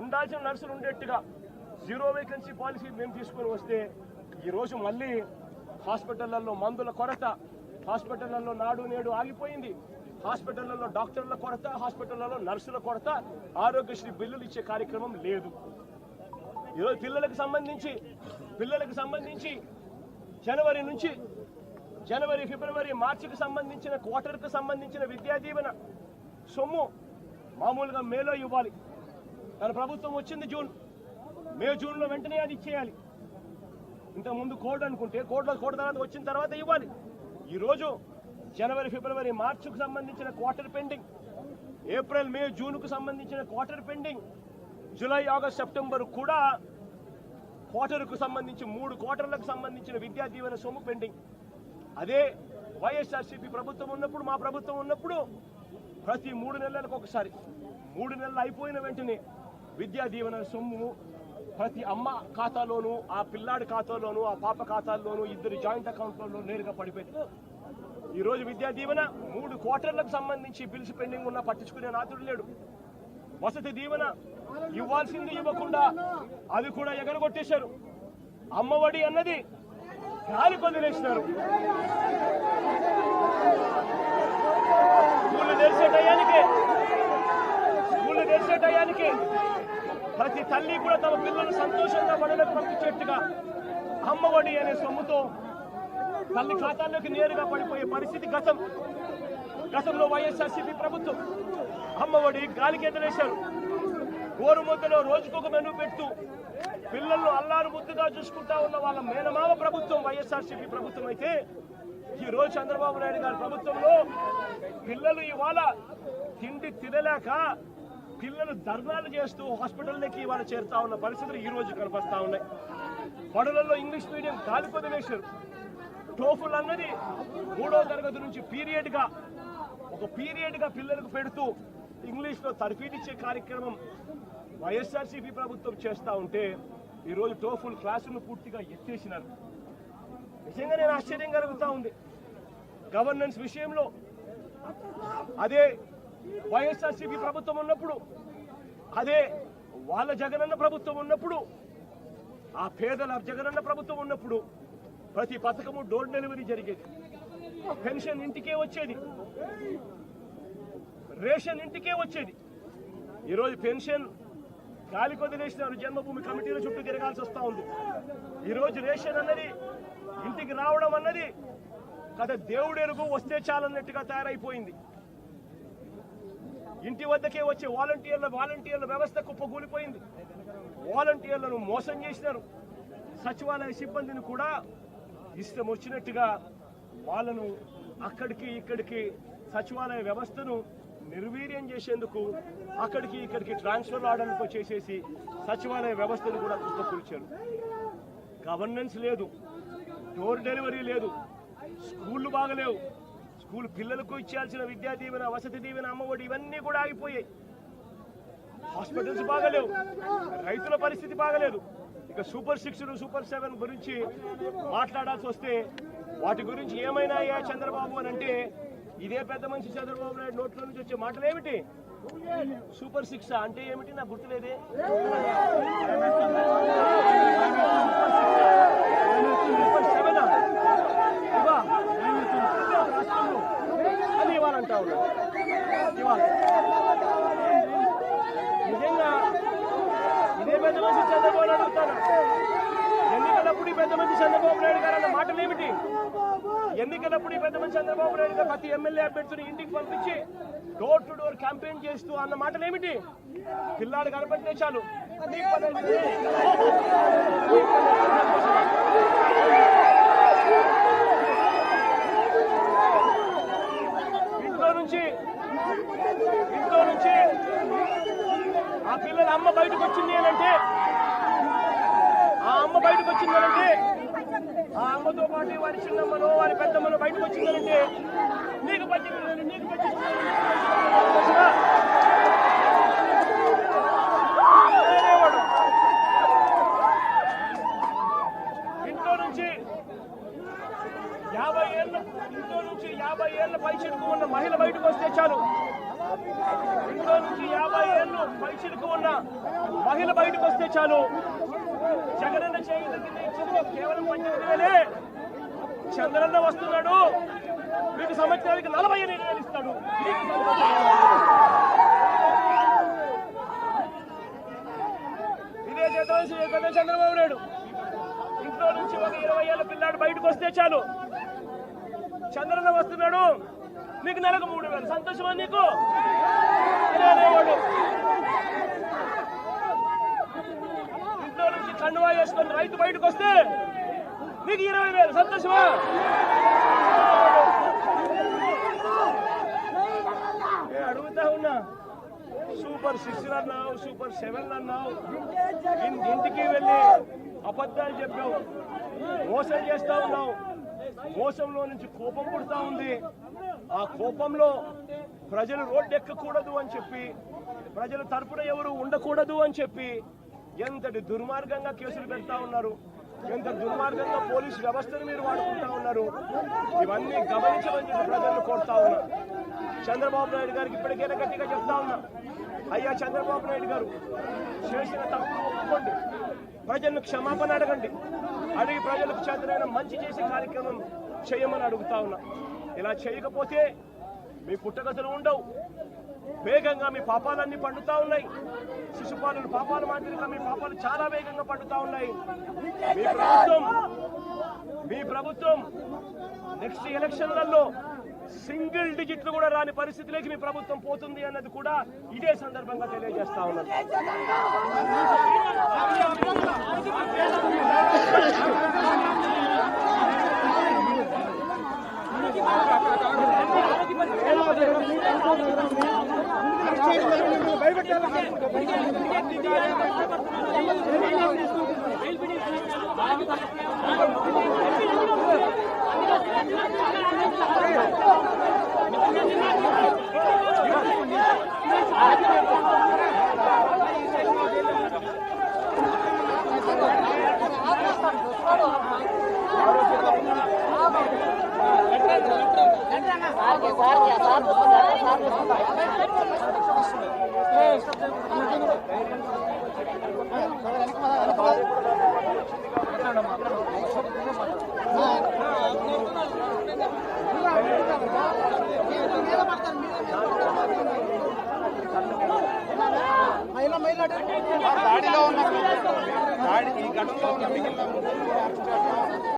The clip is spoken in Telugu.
ఉండాల్సిన నర్సులు ఉండేట్టుగా జీరో వేకెన్సీ పాలసీ మేము తీసుకొని వస్తే ఈరోజు మళ్ళీ హాస్పిటళ్లలో మందుల కొరత, హాస్పిటళ్లలో నాడు నేడు ఆగిపోయింది, హాస్పిటళ్లలో డాక్టర్ల కొరత, హాస్పిటళ్లలో నర్సుల కొరత, ఆరోగ్యశ్రీ బిల్లులు ఇచ్చే కార్యక్రమం లేదు. ఈరోజు పిల్లలకు సంబంధించి జనవరి నుంచి ఫిబ్రవరి మార్చికి సంబంధించిన క్వార్టర్కు సంబంధించిన విద్యా దీవెన సొమ్ము మామూలుగా మేలో ఇవ్వాలి. తన ప్రభుత్వం వచ్చింది జూన్లో వెంటనే అది ఇచ్చేయాలి. ఇంతకుముందు కోడ్ అనుకుంటే కోడ్ తర్వాత వచ్చిన తర్వాత ఇవ్వాలి. ఈరోజు జనవరి ఫిబ్రవరి మార్చికు సంబంధించిన క్వార్టర్ పెండింగ్, ఏప్రిల్ మే జూన్కు సంబంధించిన quarter pending, July August September కూడా క్వార్టర్కు సంబంధించి 3 క్వార్టర్లకు సంబంధించిన విద్యా దీవెన సొమ్ము పెండింగ్. అదే వైఎస్ఆర్సీపీ ప్రభుత్వం ఉన్నప్పుడు, మా ప్రభుత్వం ఉన్నప్పుడు ప్రతి 3 నెలలకు ఒకసారి 3 నెలలు అయిపోయిన వెంటనే విద్యా దీవెన సొమ్ము ప్రతి అమ్మ ఖాతాలోను, ఆ పిల్లాడి ఖాతాలోను, ఆ పాప ఖాతాల్లోనూ 2 జాయింట్ అకౌంట్లలో నేరుగా పడిపోయింది. ఈరోజు విద్యా దీవెన 3 క్వార్టర్లకు సంబంధించి బిల్స్ పెండింగ్ ఉన్నా పట్టించుకునే నాతుడు లేడు. వసతి దీవెన ఇవ్వాల్సింది ఇవ్వకుండా అది కూడా ఎగరగొట్టేశారు. అమ్మఒడి అన్నది గాలి వదిలేసినారు. స్కూళ్ళు తెరిచే టయానికి ప్రతి తల్లి కూడా తమ పిల్లలు సంతోషంగా బడులకు పంపించేట్టుగా అమ్మఒడి అనే సొమ్ముతో తల్లి ఖాతాల్లోకి నేరుగా పడిపోయే పరిస్థితి గతంలో వైఎస్ఆర్సీపీ ప్రభుత్వం అమ్మఒడి గాలికి ఎదురేశారు. గోరుముద్దలో రోజుకొక మెనూ పెడుతూ పిల్లలను అల్లారు ముద్దుగా చూసుకుంటా ఉన్న వాళ్ళ మేనమామ ప్రభుత్వం వైఎస్ఆర్సీపీ ప్రభుత్వం అయితే, ఈ రోజు చంద్రబాబు నాయుడు గారి ప్రభుత్వంలో పిల్లలు ఇవాళ తిండి తినలేక పిల్లలు ధర్నాలు చేస్తూ హాస్పిటల్లోకి ఇవాళ చేరుతా ఉన్న పరిస్థితులు ఈ రోజు కనిపిస్తా ఉన్నాయి. బడులలో ఇంగ్లీష్ మీడియం గాలి వదిలేశారు. టోఫుల్ అన్నది 3వ తరగతి నుంచి పీరియడ్గా పిల్లలకు పెడుతూ ఇంగ్లీష్లో తర్ఫీదిచ్చే కార్యక్రమం వైఎస్ఆర్సీపీ ప్రభుత్వం చేస్తూ ఉంటే ఈరోజు టోఫుల్ క్లాసులను పూర్తిగా ఎత్తేసినారు. నిజంగా నేను ఆశ్చర్యం కలుగుతూ ఉంది. గవర్నెన్స్ విషయంలో అదే వైఎస్ఆర్సీపీ ప్రభుత్వం ఉన్నప్పుడు, అదే వాళ్ళ జగనన్న ప్రభుత్వం ఉన్నప్పుడు, ఆ పేదల జగనన్న ప్రభుత్వం ఉన్నప్పుడు ప్రతి పథకము డోర్ డెలివరీ జరిగేది. పెన్షన్ ఇంటికే వచ్చేది, రేషన్ ఇంటికే వచ్చేది. ఈరోజు పెన్షన్ గాలి వదిలేసినారు. జన్మభూమి కమిటీల చుట్టూ తిరగాల్సి వస్తూ ఉంది. ఈరోజు రేషన్ అన్నది ఇంటికి రావడం అన్నది కథ దేవుడెరుగు, వస్తే చాలన్నట్టుగా తయారైపోయింది. ఇంటి వద్దకే వచ్చే వాలంటీర్ల వ్యవస్థ కుప్పకూలిపోయింది. వాలంటీర్లను మోసం చేసినారు. సచివాలయ సిబ్బందిని కూడా ఇష్టం వచ్చినట్టుగా వాళ్ళను అక్కడికి ఇక్కడికి సచివాలయ వ్యవస్థను నిర్వీర్యం చేసేందుకు అక్కడికి ఇక్కడికి ట్రాన్స్ఫర్ ఆర్డర్లతో చేసేసి సచివాలయ వ్యవస్థను కూడా కుప్పకూల్చారు. గవర్నెన్స్ లేదు, డోర్ డెలివరీ లేదు, స్కూళ్ళు బాగలేవు. స్కూల్ పిల్లలకు ఇచ్చాల్సిన విద్యా దీవెన, వసతి దీవెన, అమ్మఒడి ఇవన్నీ కూడా ఆగిపోయాయి. హాస్పిటల్స్ బాగలేవు, రైతుల పరిస్థితి బాగలేదు. ఇక సూపర్ 6, సూపర్ 7 గురించి మాట్లాడాల్సి వస్తే వాటి గురించి ఏమైనా చంద్రబాబు అని అంటే ఇదే పెద్ద మనిషి చంద్రబాబు నాయుడు నోట్లో నుంచి వచ్చే మాటలు ఏమిటి? సూపర్ 6 అంటే ఏమిటి నాకు గుర్తులేదే. సూపర్ 7 అని ఇవ్వాలంటా ఉన్నారు. నిజంగా ఇదే పెద్ద మనిషి చంద్రబాబు నాయుడు అడుగుతాను, ఎన్నికలప్పుడు ఈ పెద్ద మనిషి చంద్రబాబు నాయుడు గారు అన్న మాటలు ఏమిటి? ఎన్నికలప్పుడు ఈ పెద్ద మనిషి చంద్రబాబు నాయుడు గారు ప్రతి ఎమ్మెల్యే అభ్యర్థిని ఇంటికి పంపించి డోర్ టు డోర్ క్యాంపెయిన్ చేస్తూ అన్న మాటలు ఏమిటి? పిల్లాడు కనపడితే చాలు ఇంట్లో నుంచి ఆ పిల్లల అమ్మ బయటకు వచ్చింది అంటే, ఆ అమ్మ బయటకు వచ్చిందనంటే, ఆ అమ్మతో పాటు వారి చిన్నమ్మనో వారి పెద్దమ్మనో బయటకు వచ్చిందనంటే నీకు ఇంట్లో నుంచి 50 ఏళ్ళ పైచిలుకు ఉన్న మహిళ బయటకు వస్తే చాలు. ఇంట్లో నుంచి 50 ఏళ్ళు పైచిలుకు ఉన్న మహిళ బయటకు వస్తే చాలు, జగనన్న చేయుత కింద ఇచ్చింది కేవలం 18,000. చంద్రన్న వస్తున్నాడు, మీకు సంవత్సరానికి 48,000 ఇస్తాడు. ఇదే చేత చంద్రబాబు నాయుడు ఇంట్లో నుంచి ఒక 20 ఏళ్ల పిల్లాడు బయటకు వస్తే చాలు, చంద్రన్న వస్తున్నాడు, నీకు నెలకు 3,000. సంతోషమా నీకు? ఇంట్లో నుంచి కండువా వేసుకొని రైతు బయటకు వస్తే నీకు 20,000. సంతోషమా? అడుగుతా ఉన్నా, సూపర్ 6 అన్నావు, సూపర్ 7 అన్నావు, ఇంటికి వెళ్ళి అబద్ధాలు చెప్పావు, మోసం చేస్తా ఉన్నావు. మోసంలో నుంచి కోపం పుడతా ఉంది. ఆ కోపంలో ప్రజలు రోడ్డు ఎక్కకూడదు అని చెప్పి, ప్రజల తరపున ఎవరు ఉండకూడదు అని చెప్పి ఎంతటి దుర్మార్గంగా కేసులు పెడతా ఉన్నారు, ఎంత దుర్మార్గంగా పోలీసు వ్యవస్థను మీరు వాడుకుంటా ఉన్నారు. ఇవన్నీ గమనించమని చెప్పి ప్రజలను కోరుతా ఉన్నా. చంద్రబాబు నాయుడు గారికి ఇప్పటికైనా గట్టిగా చెప్తా ఉన్నా, అయ్యా చంద్రబాబు నాయుడు గారు చేసిన తప్పులు ఒప్పుకోండి, ప్రజలను క్షమాపణ అడగండి, అడిగి ప్రజలకు చేతనైన మంచి చేసే కార్యక్రమం చేయమని అడుగుతా ఉన్నా. ఇలా చేయకపోతే మీ పుట్టగతులు ఉండవు, వేగంగా మీ పాపాలన్నీ పండుతా ఉన్నాయి. శిశుపాలులు పాపాల మాదిరిగా మీ పాపాలు చాలా వేగంగా పండుతా ఉన్నాయి. మీ ప్రభుత్వం నెక్స్ట్ ఎలక్షన్లలో సింగిల్ డిజిట్లు కూడా రాని పరిస్థితిలోకి మీ ప్రభుత్వం పోతుంది అన్నది కూడా ఇదే సందర్భంగా తెలియజేస్తా ఉన్నది. దాడిలో ఉన్న ఈ ఘటనలో ఉన్న మిగిలిన